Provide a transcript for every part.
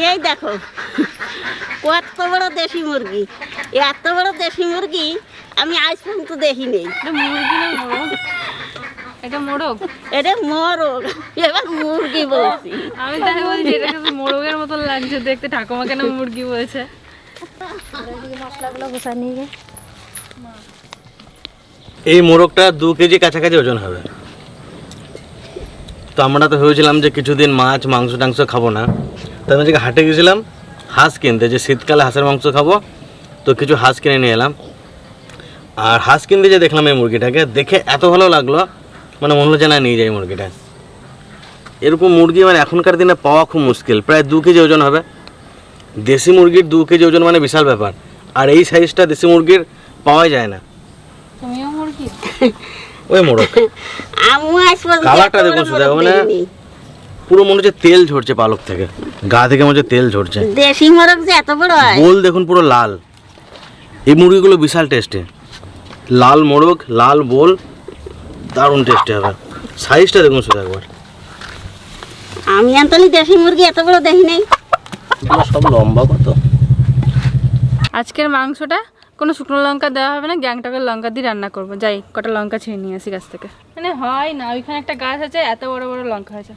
এই দেখো কত বড় দেশি মুরগি, এত বড় দেশি মুরগি আমি আজ পর্যন্ত দেখি নেই। মুরগি না মোরগ? এটা মোরগ, এটা মোরগ, এবার মুরগি বলছি। আমি তাই বলছি এটা কিন্তু মোরগের মতন লাগছে দেখতে, ঠাকুমা কেন মুরগি বলছে। মশলাগুলো গোছা নিয়ে গে। এই মোরগটা 2 কেজি কাছাকাছি ওজন হবে। তো আমরা তো ভেবেছিলাম যে কিছুদিন মাছ মাংস টাংস খাবো না, তাই আমি আজকে হাটে গেছিলাম হাঁস কিনতে, যে শীতকালে হাঁসের মাংস খাবো, তো কিছু হাঁস কিনে নিয়ে এলাম। আর হাঁস কিনতে যে দেখলাম এই মুরগিটাকে, দেখে এত ভালো লাগলো, মানে মনে হলো যে না নিয়ে যাই মুরগিটা। এরকম মুরগি মানে এখনকার দিনে পাওয়া খুব মুশকিল, প্রায় 2 কেজি ওজন হবে। দেশি মুরগির 2 কেজি ওজন মানে বিশাল ব্যাপার, আর এই সাইজটা দেশি মুরগির পাওয়া যায় না। তুমিও মুরগি? ওই মোরগ কালারটা দেখুন শুধু, মানে পুরো মনে হচ্ছে তেল ঝরছে পালক থেকে, গা থেকে মনে হচ্ছে তেল ঝরছে। দেশি মোরগ যে এত বড় হয়, গোল দেখুন পুরো লাল। এই মুরগিগুলো বিশাল টেস্টি, লাল মোরগ, লাল বোল, দারুণ টেস্টি হবে। সাইজটা দেখুন শুধু একবার। আমি আনতালি দেশি মুরগি এত বড় দেখি নাই। সব লম্বা কত। আজকের মাংসটা কোনো শুকনো লঙ্কা দেওয়া হবে না, গ্যাংটকের লঙ্কা দিয়ে রান্না করবো। যাই কটা লঙ্কা ছিঁড়ে নিয়ে আসি গাছ থেকে। মানে হয় না, ওইখানে একটা গাছ আছে, এত বড় বড় লঙ্কা হয়েছে।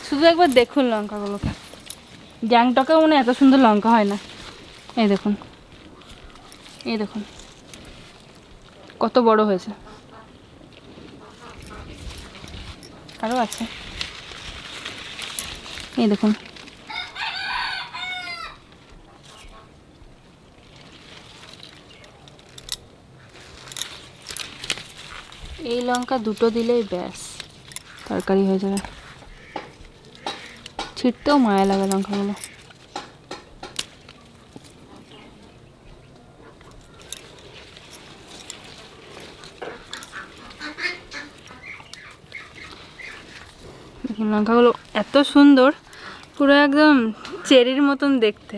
শুধু একবার দেখুন লঙ্কাগুলোকে, গ্যাংটকেও মনে এত সুন্দর লঙ্কা হয় না। এই দেখুন, এই দেখুন কত বড় হয়েছে। আরও আছে, এই দেখুন। এই লঙ্কা 2টো দিলেই ব্যাস তরকারি হয়ে যাবে। ছিটতেও মায়া লাগে লঙ্কাগুলো। দেখুন লঙ্কাগুলো এত সুন্দর, পুরো একদম চেরির মতন দেখতে।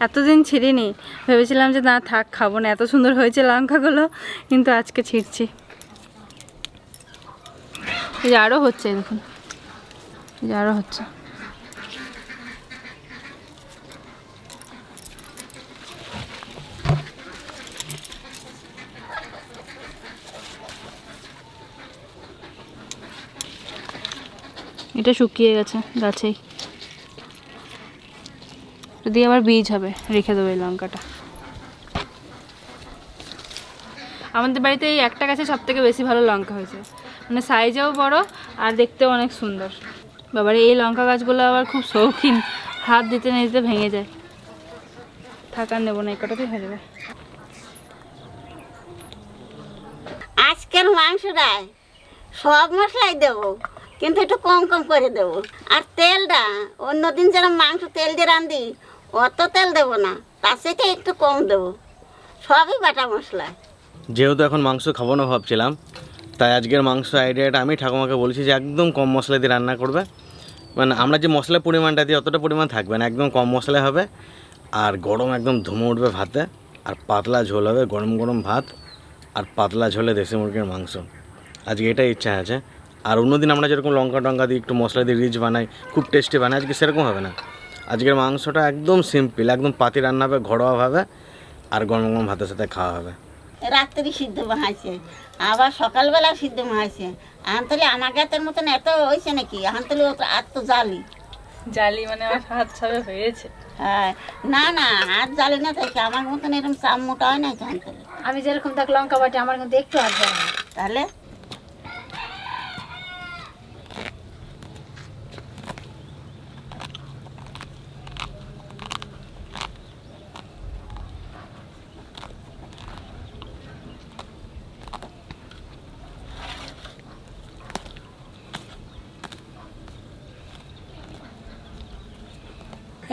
এতদিন ছিঁড়িনি, ভেবেছিলাম যে না থাক খাবো না, এত সুন্দর হয়েছে লঙ্কাগুলো, কিন্তু আজকে ছিঁড়ছি। এই যে আরও হচ্ছে, দেখুন এই যে আরও হচ্ছে। এটা শুকিয়ে গেছে গাছেই, যদি আবার বীজ হবে রেখে দেবো এই লঙ্কাটা। আমাদের বাড়িতে এই একটা গাছে সব থেকে বেশি ভালো লঙ্কা হয়েছে, মানে সাইজেও বড় আর দেখতেও অনেক সুন্দর। বাবারে এই লঙ্কা গাছগুলো আবার খুব শৌখিন, হাত দিতে না দিতে ভেঙে যায়। থাকার নেবো না, এই কটাতেই হয়ে যাবে। আজকের মাংসটায় সব মশলাই দেবো, কিন্তু একটু কম কম করে দেবো। আর তেলটা অন্যদিন যারা মাংস তেল দিয়ে রাঁধি অত তেল দেবো না, তার থেকে একটু কম দেবো, সবই বাটা মশলা। যেহেতু এখন মাংস খাবো না ভাবছিলাম, তাই আজকের মাংস আইডিয়াটা আমি ঠাকুমাকে বলেছি যে একদম কম মশলা দিয়ে রান্না করবে। মানে আমরা যে মশলার পরিমাণটা দিই অতটা পরিমাণ থাকবে না, একদম কম মশলায় হবে। আর গরম একদম ধুমে উঠবে ভাতে, আর পাতলা ঝোল হবে, গরম গরম ভাত আর পাতলা ঝোলে দেশি মুরগির মাংস। আজকে এটাই ইচ্ছা আছে। আর অন্যদিন আমরা যেরকম লঙ্কা টঙ্কা দিই, একটু মশলা দিয়ে রিচ বানাই, খুব টেস্টি বানাই, আজকে সেরকম হবে না। আজকের মাংসটা একদম সিম্পল, একদম পাতি রান্না হবে ঘরোয়াভাবে, আর গরম গরম ভাতের সাথে খাওয়া হবে। রাত্রি সিদ্ধ বাহাইছে, আবার সকালবেলা সিদ্ধ বাহাইছে। আনতলে আমার গাতের মতন এত হয়েছে নাকি? আনতলে আর তো জালি জালি মানে আমার হাত ছাড়া হয়েছে। হ্যাঁ, না না হাত জালি না থাকে, আমার মতন এরকম চাপ মোটা হয় না তো আনতলে। আমি যেরকম দেখ লঙ্কা বাটি, আমার কিন্তু একটু হাত দেওয়া হয়। তাহলে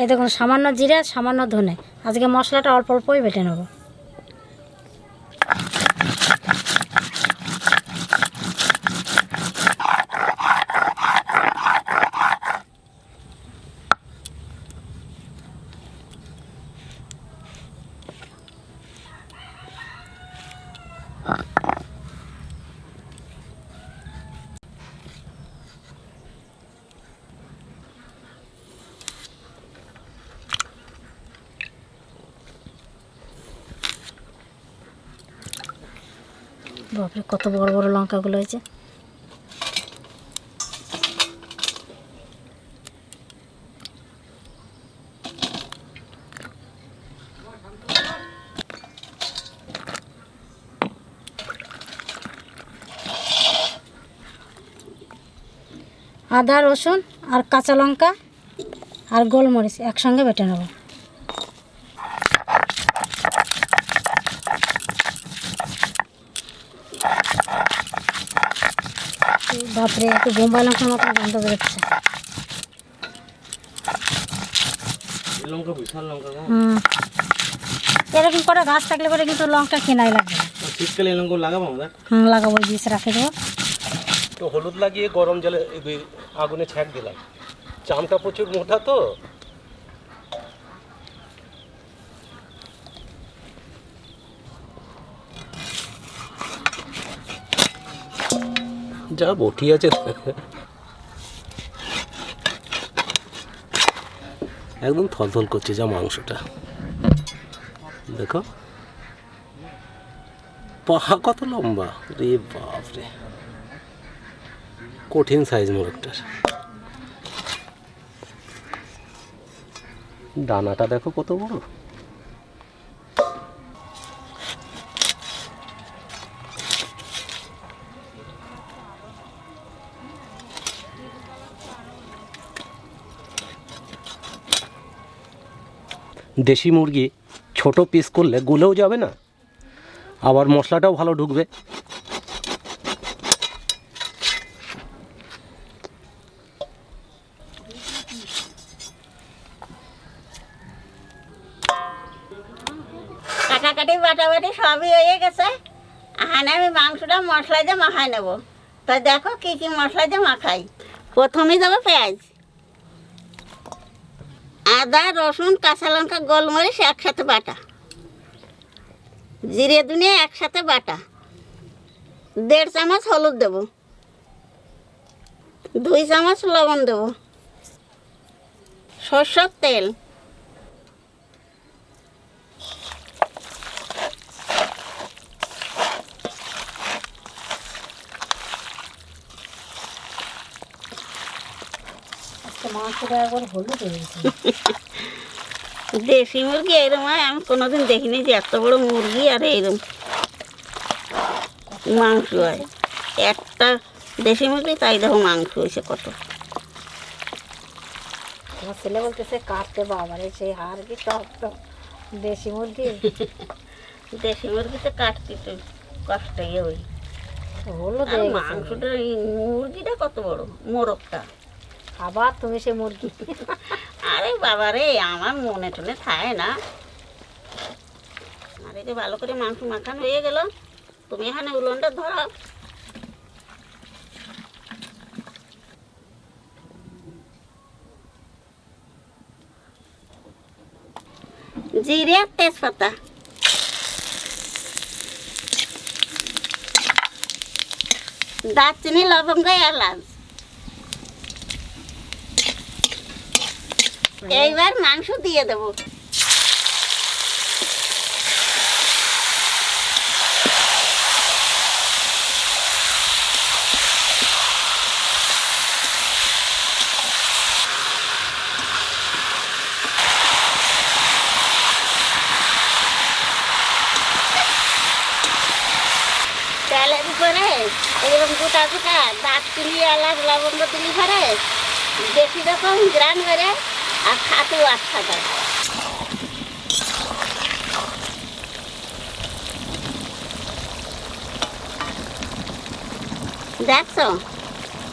এই দেখুন সামান্য জিরা, সামান্য ধনে, আজকে মশলাটা অল্প অল্পই বেটে নেবো। বাপরে কত বড় বড় লঙ্কাগুলো হয়েছে। আদা রসুন আর কাঁচা লঙ্কা আর গোলমরিচ একসঙ্গে বেটে নেব। বাপরে একটু বোম্বাই লঙ্কার মতো গন্ধ বেরোচ্ছে। এরকম করে গাছ থাকলে পরে কিন্তু লঙ্কা কেনাই লাগবে না। শীতকালে লঙ্কা লাগাবো আমরা। লাগাবো, বীজ রাখে দেবো। তো হলুদ লাগিয়ে গরম জলে আগুনে ছ্যাঁক দিলাম। চামটা প্রচুর মোটা তো, যা বটি আছে একদম থলথল করছে যা মাংসটা। দেখো পা কত লম্বা, রে বাপরে, কঠিন সাইজ মোরগটার। ডানাটা দেখো কত বড়। দেশি মুরগি ছোট পিস করলে গুলেও যাবে না, আবার মশলাটাও ভালো ঢুকবে। কাটাকাটি বাটাবাটি সবই হয়ে গেছে। এখানে আমি মাংসটা মশলা দিয়ে মাখাই নেব। তাই দেখো কি কি মশলা দিয়ে মাখাই। প্রথমে দেবো পেঁয়াজ, আদা রসুন কাঁচা লঙ্কা গোলমরিচ একসাথে বাটা, জিরে ধনিয়া একসাথে বাটা, 1.5 চামচ হলুদ দেবো, 2 চামচ লবণ দেবো, সরষের তেল, মাংসটা একবার হলুদ হয়ে গেছে। দেশি মুরগি এরকম হয় আমি কোনোদিন দেখিনি যে এত বড় মুরগি আর এরকম মাংস হয়। একটা দেশি মুরগি, তাই দেখো মাংস হয়েছে কত। আমার ছেলে বলতেছে কাটতে বাবারে সেই হাড় কি শক্ত। দেশি মুরগি দেশি মুরগিতে কাটতে তো কষ্টই ওই হলুদ আর হয়ে গেছে। মাংসটা এই মুরগিটা কত বড়, মোরগটা। আবার তুমি সে মুরগি। আরে বাবা রে, আমার মনে টনে থাকে না। আর এই যে ভালো করে মাংস মাখানো হয়ে গেল, তুমি এখানে উলনটা ধরো। জিরে আর তেজপাতা, দারচিনি লবঙ্গ এলাচ। এইবার মাংস দিয়ে দেবো। তেলের উপরে এরকম গোটা গোটা দারচিনি এলাচ লবঙ্গ দিলি পরে বেশি রকম গ্রান করে আর খাতে একসাথে। দেখছো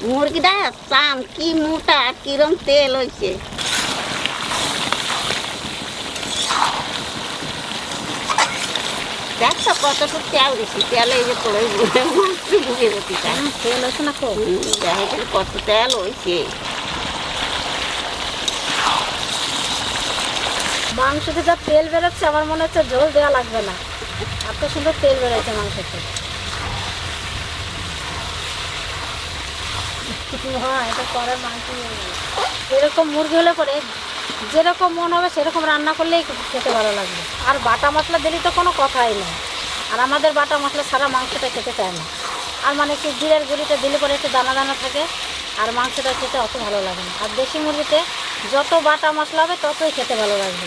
মুরগিটা চাম কি মোটা আর কিরম তেল হয়েছে। দেখছো কতটুকু তেল দিচ্ছি, তেল এই যে পড়ে বুঝে যেতে চাই। তেল হয়েছে না খুব, দেখে কত তেল হয়েছে। মাংসতে যা তেল বেরোচ্ছে আমার মনে হচ্ছে ঝোল দেওয়া লাগবে না, এত সুন্দর তেল বেরোচ্ছে মাংসতে। হ্যাঁ, এটা পরে মাংস এরকম মুরগি হলে পরে যেরকম মন হবে সেরকম রান্না করলেই খেতে ভালো লাগবে। আর বাটা মশলা দিলে তো কোনো কথাই নেই, আর আমাদের বাটা মশলা ছাড়া মাংসটা খেতে চায় না। আর মানে কি জিরের গুঁড়িটা দিলে পরে একটু দানা দানা থাকে, আর মাংসটা খেতে অত ভালো লাগে না। আর দেশি মুরগিতে যত বাটা মশলা হবে ততই খেতে ভালো লাগবে।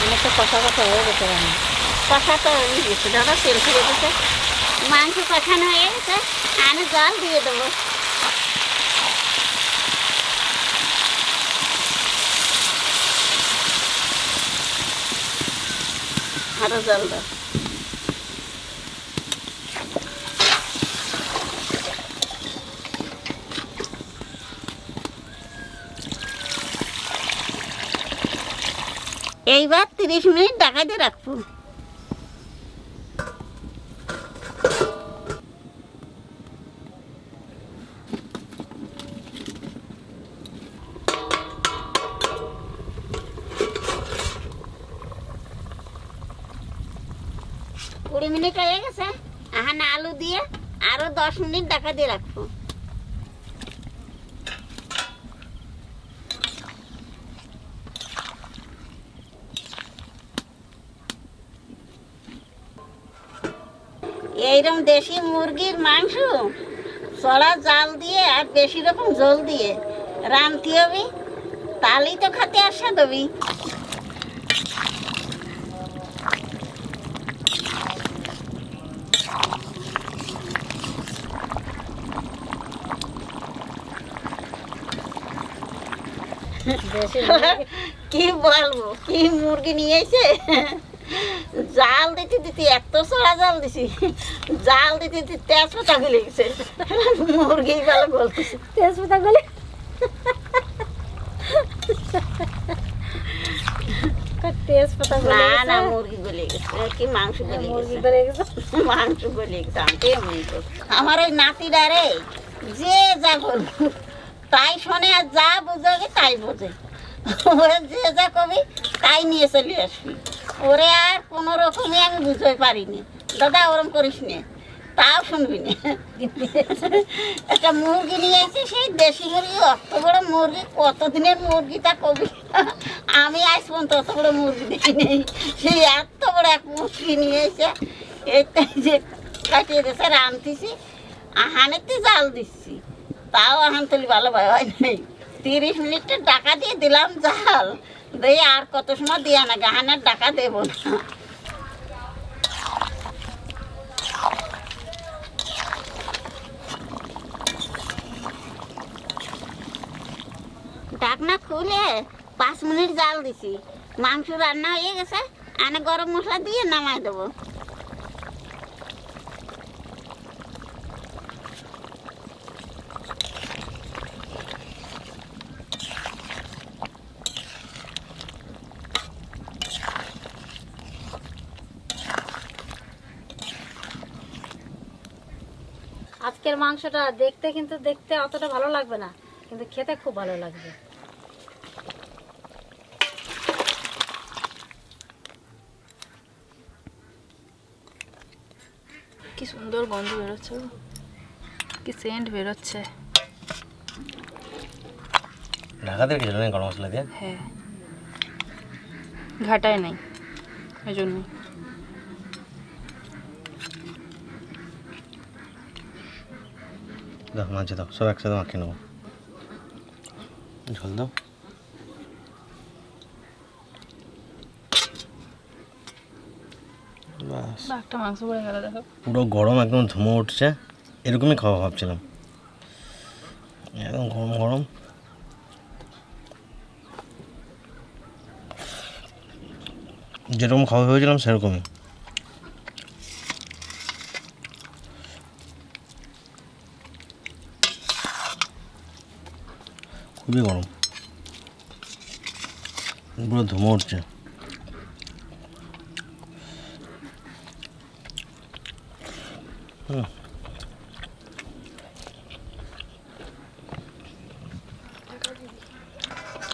অনেকটা কষা কষা হয়ে গেছে রান্না। কষা তো হয়ে গেছে, দাদা তেল ছেড়ে দিতে, মাংস কষানো হয়ে গেছে, আমি জল দিয়ে দেবো। আরো জল দাও। এইবার 30 মিনিট ঢাকা দিয়ে রাখবো। কুড়ি মিনিট হয়ে গেছে, এখন আলু দিয়ে আরো 10 মিনিট ঢাকা দিয়ে রাখবো। এইরকম দেশি মুরগির মাংস চড়া জাল দিয়ে আর বেশি রকম ঝোল দিয়ে রাঁধতে হবে, তাহলেই তো খেতে আসা দেবি। কি বলবো, কি মুরগি নিয়ে এসে জাল দিতে দিতে এত চড়া জাল দিছি, জাল দিতে দিতে তেজপাতা গলে গেছে, মুরগি ভালো বলতেছে তেজপাতা গলে তেজপাতা না না মুরগি গলে গেছে, কি মাংস গলে মুরগি গেছে, গলে গেছে। মাংস গলে গেছে। আমি তো এমনি করছি। আমার ওই নাতিরা রে যে যা বলবো তাই শোনে, আর যা বুঝবে তাই বোঝে। ওরা যে যা কবি তাই নিয়ে চলে আসবি। ওরে আর কোনো রকমই আমি বুঝতে পারিনি, দাদা ওরম করিস নে, তাও শুনবি না। একটা মুরগি নিয়ে এসে, সেই দেশি মুরগি, অত বড় মুরগি, কতদিনের মুরগি তা কবি, আমি আজ পর্যন্ত অত বড় মুরগি দেখি নেই। সেই এত বড় এক মুরগি নিয়ে এসে এটাই যে কাটিয়ে দিয়েছে, রাঁধতেছি, আহানেতে জাল দিচ্ছি, তাও আহান তুলি ভালো ভয় হয় নাই। 30 মিনিটে ডাকা দিয়ে দিলাম জাল দিয়ে, আর কত সময় দিয়ে না, গাহানের ডাকা দেবো না। ঢাকনা খুলে 5 মিনিট জাল দিছি, মাংস রান্না হয়ে গেছে, আনে গরম মশলা দিয়ে নামাই দেবো। আজকের মাংসটা দেখতে অতটা ভালো লাগবে না, কিন্তু খেতে খুব ভালো লাগবে। কি সুন্দর গন্ধ বেরোচ্ছে, কি সেন্ট বেরোচ্ছে। ঢাকা দিয়ে রেখেছিল না গরম মশলা দিয়ে? হ্যাঁ, ঘাটায় নাই, এই জন্য। দাও মাঝে দাও, সব একসাথে মাখিয়ে নেবো। ঝোল দাও। বাস, একটা মাংস পড়ে গেল, দেখো পুরো গরম, একদম ধুমো উঠছে। এরকমই খাওয়া ভাবছিলাম, একদম গরম গরম। যেরকম খাওয়া ভেবেছিলাম সেরকমই। খুবই গরম, পুরো ধুমো উঠছে।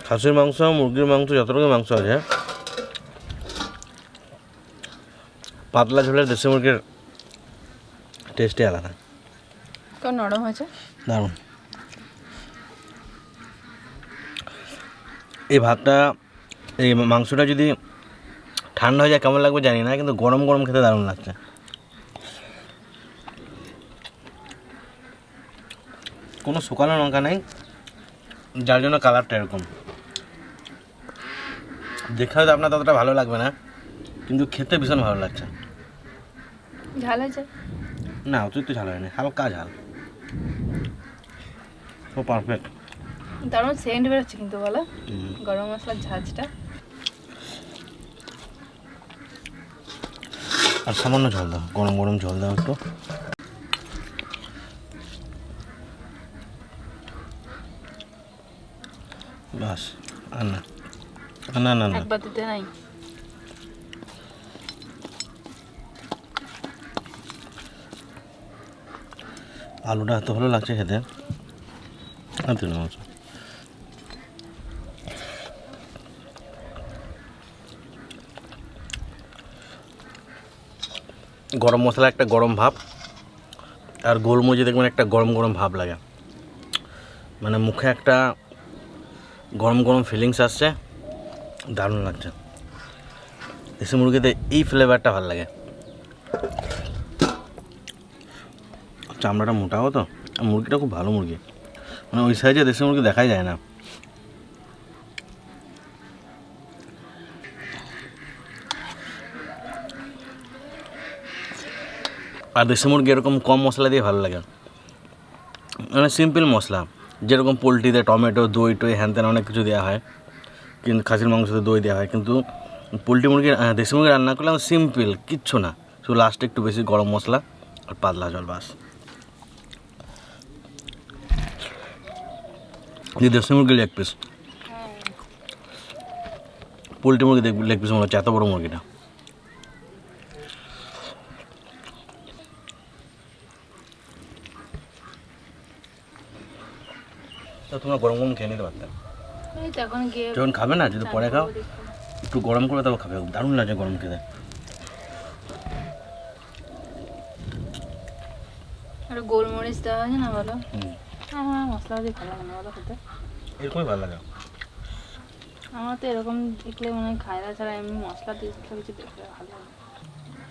খাসির মাংস, মুরগির মাংস, যত রকম মাংস আছে, পাতলা ঝোলের দেশি মুরগির টেস্টই আলাদা। কেমন নরম হয়েছে? দারুণ। এই ভাতটা, এই মাংসটা যদি ঠান্ডা হয়ে যায় কেমন লাগবে জানি না, কিন্তু গরম গরম খেতে দারুণ লাগছে। কোনো শুকানো লঙ্কা নেই, যার জন্য কালারটা এরকম। দেখে হয়তো আপনার ততটা ভালো লাগবে না, কিন্তু খেতে ভীষণ ভালো লাগছে। ঝাল হয়েছে? না, অতিরিক্ত ঝাল হয়নি, হালকা ঝাল, তো পারফেক্ট। দারুণ সেন্ট বেরোচ্ছে কিন্তু বলো, গরম মশলার ঝাঁঝটা। আর সামান্য জল দাও, গরম গরম জল দাও একটু। বাস, আর না, না না না, একবার দিতে নাই। আলুটা এত ভালো লাগছে খেতে। আর দিন মাংস গরম মশলা একটা গরম ভাব, আর গোলমরিচে দেখবেন একটা গরম গরম ভাব লাগে, মানে মুখে একটা গরম গরম ফিলিংস আসছে, দারুণ লাগছে। দেশি মুরগিতে এই ফ্লেভারটা ভালো লাগে। চামড়াটা মোটাও তো, আর মুরগিটা খুব ভালো মুরগি, মানে ওই সাইজে দেশি মুরগি দেখাই যায় না। আর দেশি মুরগি এরকম কম মশলা দিয়ে ভালো লাগে, মানে সিম্পল মশলা, যেরকম পোলট্রিতে টমেটো দই টই হ্যান ত্যান অনেক কিছু দেওয়া হয়, কিন্তু খাসির মাংসতে দই দেওয়া হয়, কিন্তু পোলট্রি মুরগি দেশি মুরগি রান্না করলে সিম্পল কিচ্ছু না, শুধু লাস্টে একটু বেশি গরম মশলা আর পাতলা জল, বাস। দেশি মুরগি লেগ পিস, পোলট্রি মুরগি লেগ পিস মনে হচ্ছে, এত বড় মুরগিটা। তো তোমরা গরম গরম খেয়ে নিতে পারতে, এই তো এখন গিয়ে যখন খাবে না, যদি পরে খাও একটু গরম করে তারপর খাবে, দারুণ লাগে গরম খেতে। আর গোলমরিচ দেওয়া হয়েছে না বলো, আমার মশলা দিয়ে ভালো লাগে না বলো খেতে। এরকমই ভালো লাগে। আমার তো এরকম দেখলে মনে হয় খায়রা ছাড়া এমনি মশলা দিয়ে কিছু দেখলে ভালো লাগে।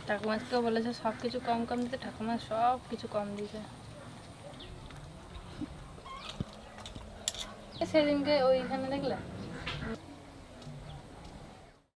ঠাকুমাকেও বলেছে সব কিছু কম কম দিতে, ঠাকুমা সব কিছু কম দিয়েছে। সেদিনকে ওইখানে দেখলে